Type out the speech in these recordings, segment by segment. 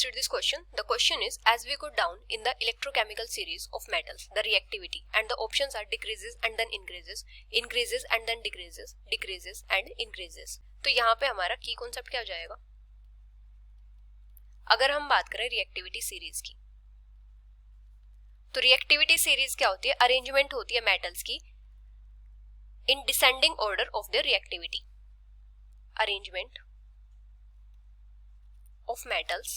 Let's read this question. The question is, as we go down in the electrochemical series of metals, the reactivity and the options are decreases and then increases, increases and then decreases, decreases and increases. तो यहाँ पे हमारा की concept क्या हो जाएगा? अगर हम बात करें रिएक्टिविटी सीरीज की, तो रिएक्टिविटी सीरीज क्या होती है? अरेंजमेंट होती है मेटल्स की in descending order of the reactivity. Arrangement of metals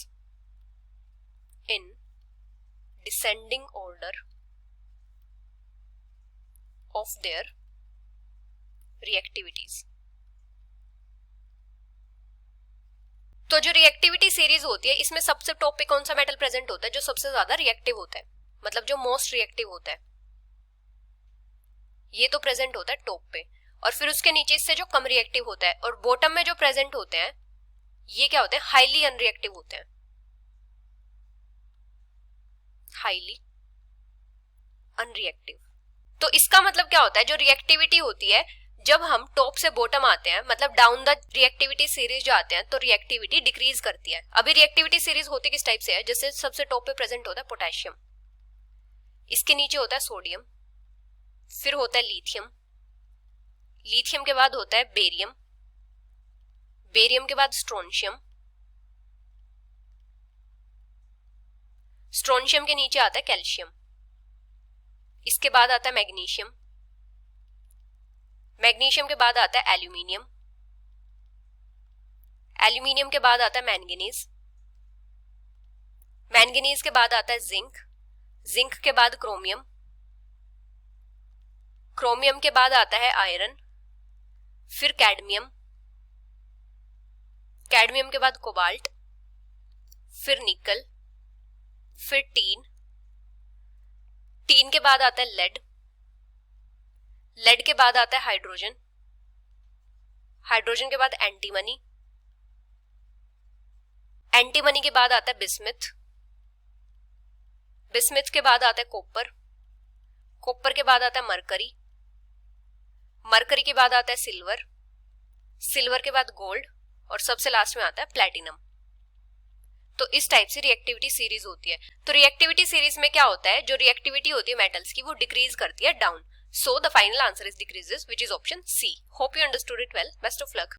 in descending order of their reactivities. तो जो रिएक्टिविटी सीरीज होती है इसमें सबसे टॉप पे कौन सा मेटल प्रेजेंट होता है जो सबसे ज्यादा रिएक्टिव होता है, मतलब जो मोस्ट रिएक्टिव होता है, ये तो प्रेजेंट होता है टॉप पे. और फिर उसके नीचे इससे जो कम रिएक्टिव होता है, और बॉटम में जो प्रेजेंट होते हैं ये क्या होते हैं? हाईली अनरिएक्टिव होते हैं. Highly unreactive. तो इसका मतलब क्या होता है? जो रिएक्टिविटी होती है जब हम टॉप से बॉटम आते हैं, मतलब डाउन द रिएक्टिविटी सीरीज जो आते हैं, तो रिएक्टिविटी डिक्रीज करती है. अभी रिएक्टिविटी सीरीज होती किस टाइप से है? जैसे सबसे टॉप पे प्रेजेंट होता है पोटेशियम, इसके नीचे होता है सोडियम, फिर होता है लिथियम, लिथियम के बाद होता है बेरियम, बेरियम के बाद स्ट्रोंशियम, स्ट्रोंशियम के नीचे आता है कैल्शियम, इसके बाद आता है मैग्नीशियम, मैग्नीशियम के बाद आता है एल्यूमिनियम, एल्यूमिनियम के बाद आता है मैंगनीज, मैंगनीज के बाद आता है जिंक, जिंक के बाद क्रोमियम, क्रोमियम के बाद आता है आयरन, फिर कैडमियम, कैडमियम के बाद कोबाल्ट, फिर निकल, फिर टीन, टीन के बाद आता है लेड, लेड के बाद आता है हाइड्रोजन, हाइड्रोजन के बाद एंटीमनी, एंटीमनी के बाद आता है बिस्मिथ, बिस्मिथ के बाद आता है कॉपर, कॉपर के बाद आता है मरकरी, मरकरी के बाद आता है सिल्वर, सिल्वर के बाद गोल्ड, और सबसे लास्ट में आता है प्लैटिनम. तो इस टाइप से रिएक्टिविटी सीरीज होती है. तो रिएक्टिविटी सीरीज में क्या होता है? जो रिएक्टिविटी होती है मेटल्स की वो डिक्रीज करती है down. So the final answer is decreases, which is option C. Hope you understood it well. Best of luck.